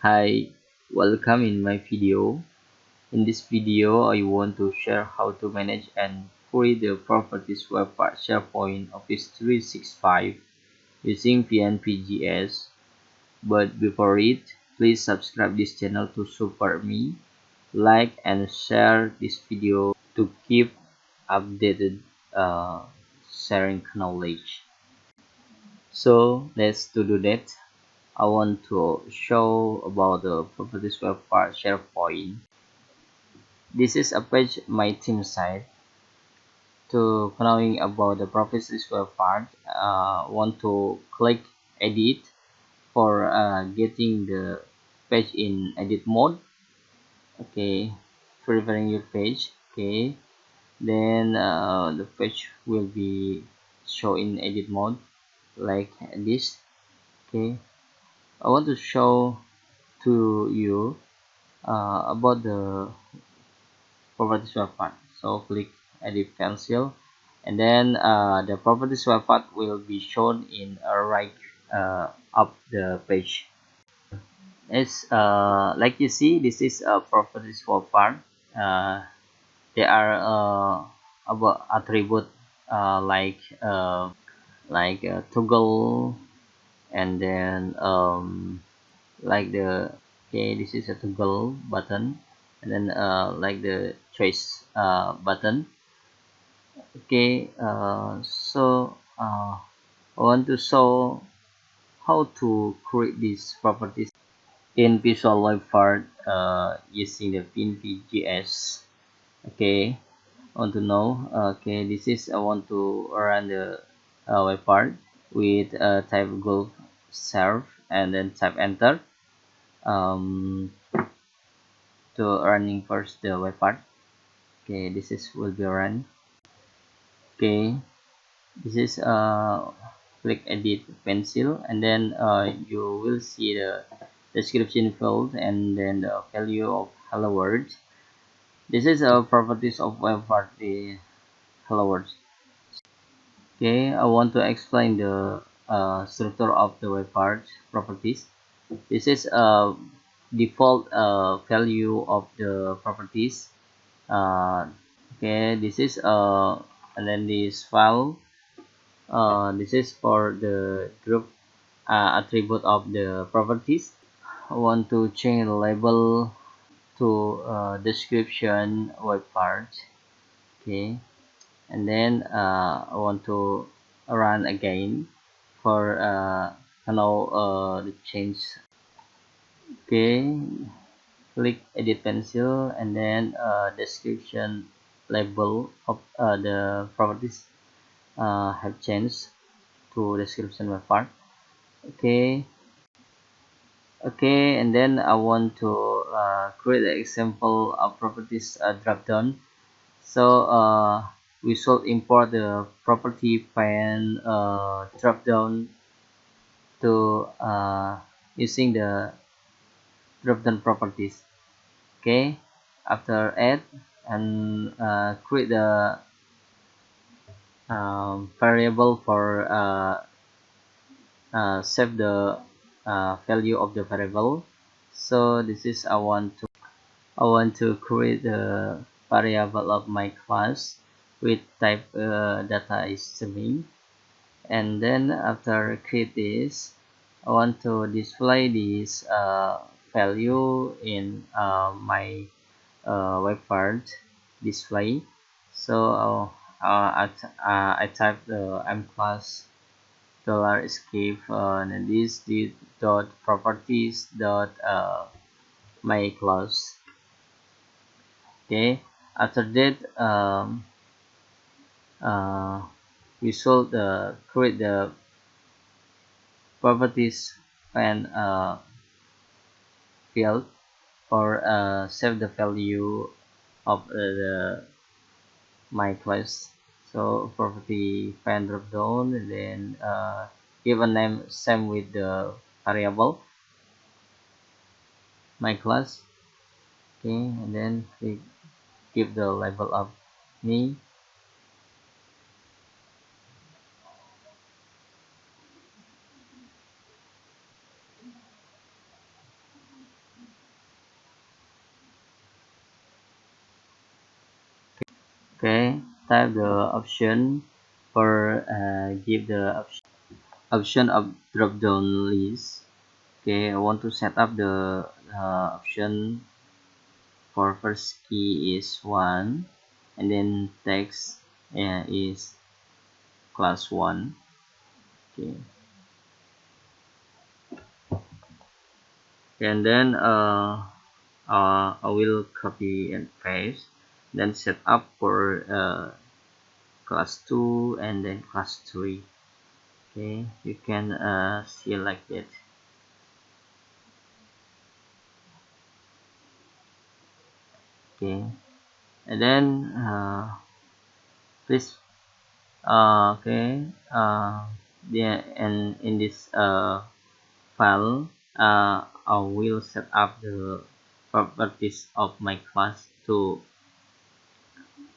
Hi, welcome in my video. In this video, I want to share how to manage and query the properties webpart Sharepoint Office 365 using Pnp Js. But before it, please subscribe this channel to support me, like and share this video to keep updated sharing knowledge. So let's do that. I want to show about the properties webpart Sharepoint. This is a page my team site. To knowing about the properties webpart, want to click edit for getting the page in edit mode. Okay, preparing your page. Okay, then the page will be shown in edit mode like this. Okay, I want to show to you about the properties webpart. So click edit pencil, and then the properties webpart will be shown in a right up the page. It's like you see, this is a properties webpart. They are about attribute like toggle, and then like the okay, this is a toggle button, and then like the choice button. Okay, I want to show how to create these properties in Visual webpart using the Pnp Js. Okay, I want to know. Okay, this is I want to run the webpart with type gulf serve, and then type enter to running first the webpart. Okay, this is will be run. Okay, this is click edit pencil, and then you will see the description field and then the value of hello world. This is properties of webpart, the hello world. Okay, I want to explain the structure of the webpart properties. This is a default value of the properties. Okay, this is and then this file. This is for the group attribute of the properties. I want to change the label to description webpart. Okay, and then I want to run again for the change. Okay, click edit pencil, and then description label of the properties have changed to description webpart. Okay, and then I want to create an example of properties dropdown. So we should import the property pane dropdown to using the dropdown properties. Okay, after add and create the variable for save the value of the variable. So this is I want to create the variable of my class with type data is string, and then after create this, I want to display this value in my webpart display. So I type the m class dollar escape and this dot properties dot my class. Okay, after that uh, we should create the properties and field or save the value of the my class. So property find drop down, and then give a name same with the variable my class. Okay, and then we give the label of me. Okay, type the option for give the option of drop down list. Okay, I want to set up the option for first key is 1, and then text is class 1. Okay, and then I will copy and paste, then set up for class 2 and then class 3. Okay, you can see like that. Okay, and then please okay yeah, and in this file I will set up the properties of my class to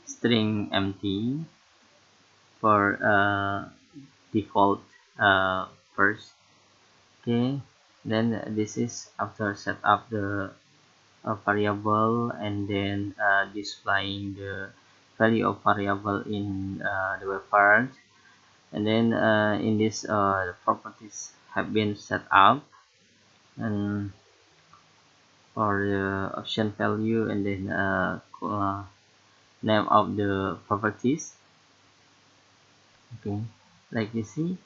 string empty for default first. Okay, then this is after set up the variable, and then displaying the value of variable in the web part, and then in this the properties have been set up, and for the option value, and then name of the properties. Okay, like you see,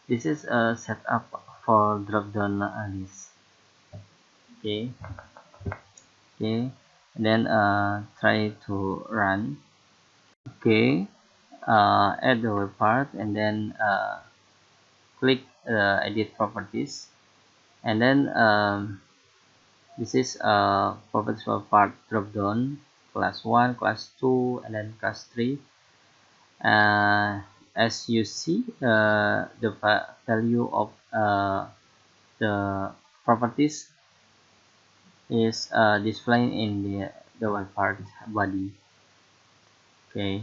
this is a setup for drop down list. Okay, okay, and then try to run. Okay, add the web part, and then click edit properties, and then this is properties web part drop down, class 1, class 2, and then class 3. As you see, the value of the properties is displayed in the web part body. Okay,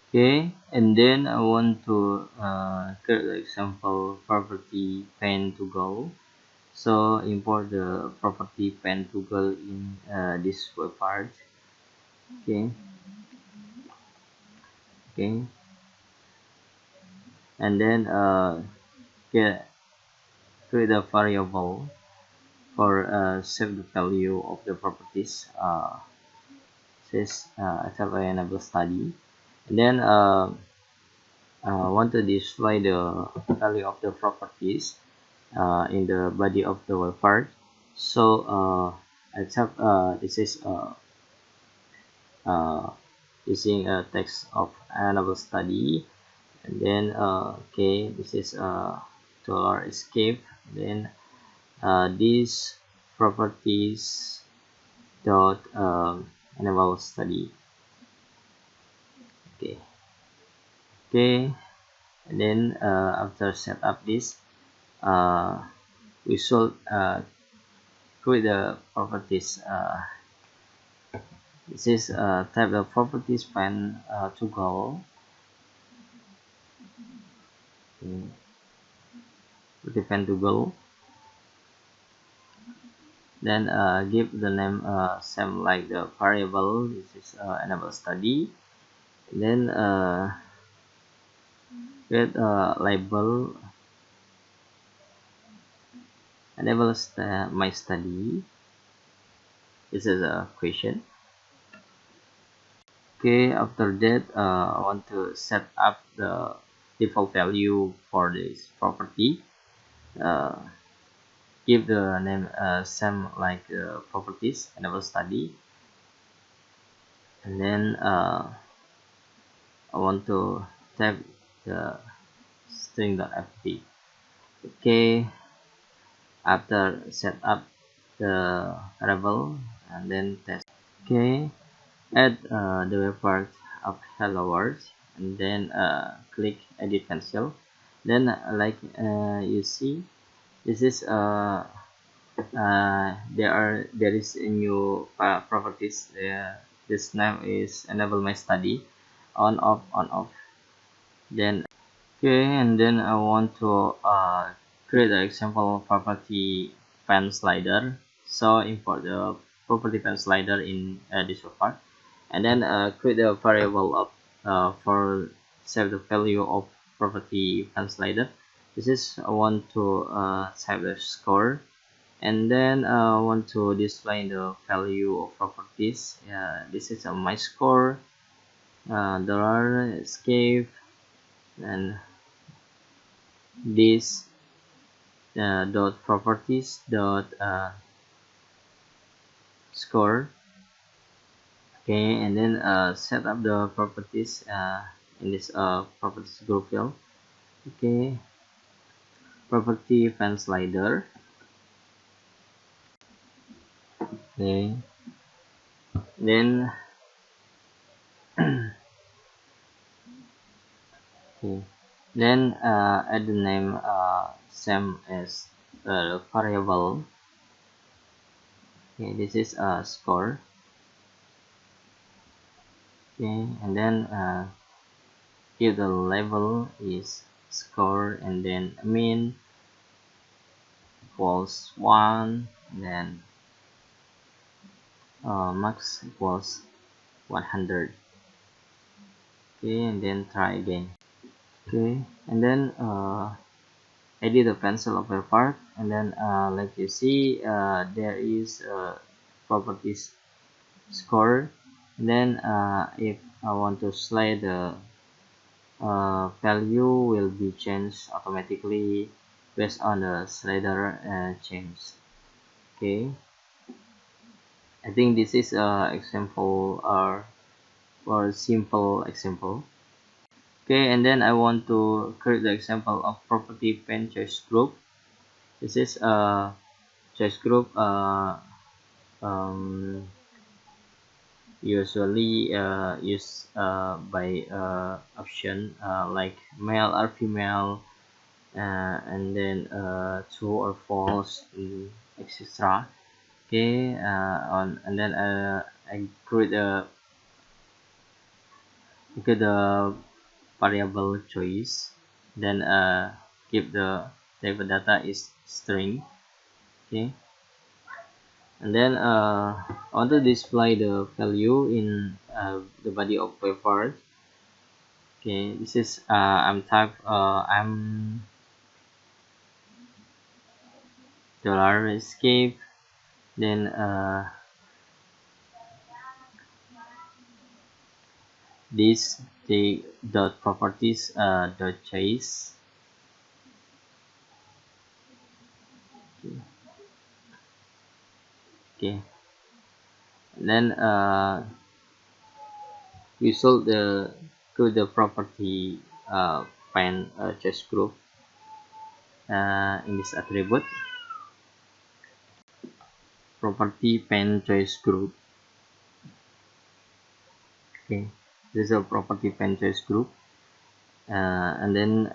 okay, and then I want to create the example property pen to go. So import the property pen to go in this web part. Okay, okay, and then get create a variable for save the value of the properties. Says except I enable study, and then want to display the value of the properties in the body of the web part. So except this is uh, using a text of enable study, and then okay, this is $, escape, then these properties dot enable study. Okay, okay, and then after set up this, we should create the properties. This is type of properties pen to go. Okay, the pen to go, then give the name same like the variable. This is enable study, then get a label enable my study. This is a question. Okay, after that I want to set up the default value for this property. uh, give the name same like properties enable study, and then I want to type the string.fp. Okay, after set up the variable, and then test. Okay, add the web part of hello world, and then click edit pencil, then you see, this is there is a new properties there. This name is enable my study, on off, then okay, and then I want to create an example property pen slider. So import the property pen slider in this part, and then create a variable of for save the value of property pen slider. This is I want to save the score, and then want to display the value of properties. This is my score, dollar escape, and this dot properties dot score. Okay, and then set up the properties in this properties group field. Okay, property pen slider. Okay, then okay, then add the name same as variable. Okay, this is a score. Okay, and then give the label is score, and then min equals 1, and then max equals 100. Okay, and then try again. Okay, and then edit the pencil of a part, and then like you see there is properties score, and then if I want to slide the value will be changed automatically based on the slider change. Okay, I think this is example or simple example. Okay, and then I want to create the example of property pen choice group. This is a choice group usually used by option like male or female, and then true or false, etc. Okay, and then I create the variable choice, then give the type of data is string. Okay, and then I want to display the value in the body of webpart. Okay, this is I'm dollar escape, then this the dot properties dot choice. Okay, and then we sold the property pen choice group in this attribute property pen choice group. Okay, this is a property pen choice group, and then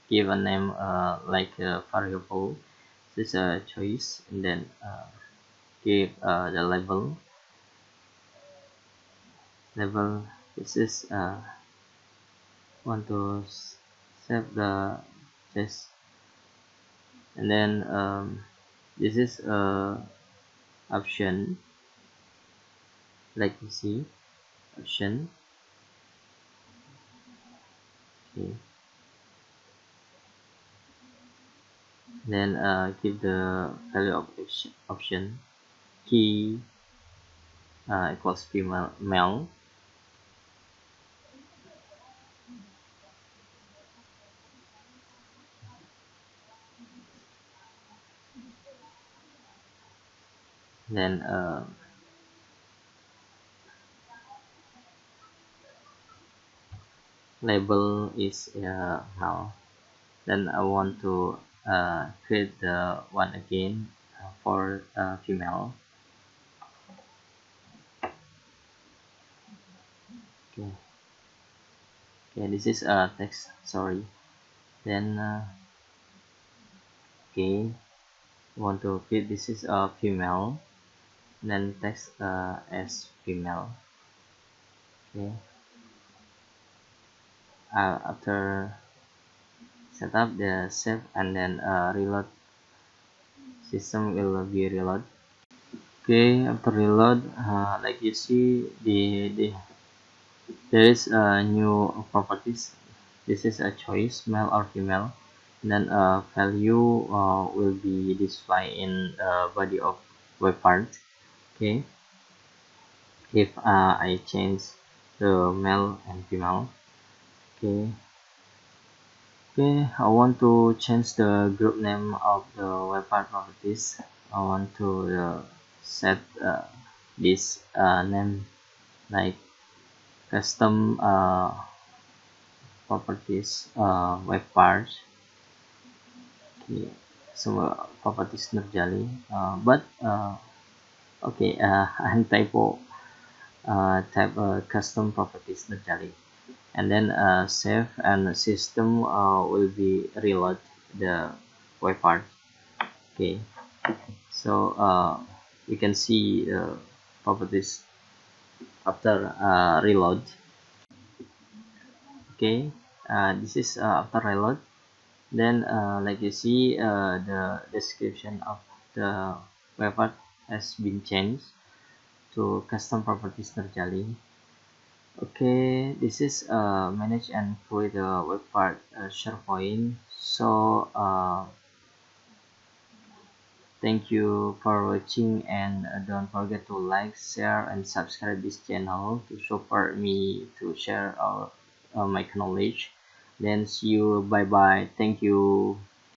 give a name like a variable. This is a choice, and then give the label. This is want to save the test, and then this is option, like you see option. Okay, then give the value of option key equals female male. Then label is null. Then I want to create the one again for female. Okay, okay, this is text, sorry. Then okay, want to create this is a female, then text as female. Okay, after set up the save, and then reload, system will be reload. Okay, after reload, like you see, there is a new properties. This is a choice, male or female. And then value will be displayed in body of web part. Okay, if I change the male and female. Okay, okay, I want to change the group name of the web part properties. I want to set this name like custom properties web part. Okay, so properties Nurjalih, but okay, I'm typo type custom properties Nurjalih, and then save, and the system will be reload the web part. Okay, so you can see the properties after reload. Okay, this is after reload. Then like you see, the description of the web part has been changed to custom properties Nurjalih. Okay, this is manage and create the web part Sharepoint. So thank you for watching, and don't forget to like, share, and subscribe this channel to support me to share my knowledge. Then see you, bye bye, thank you.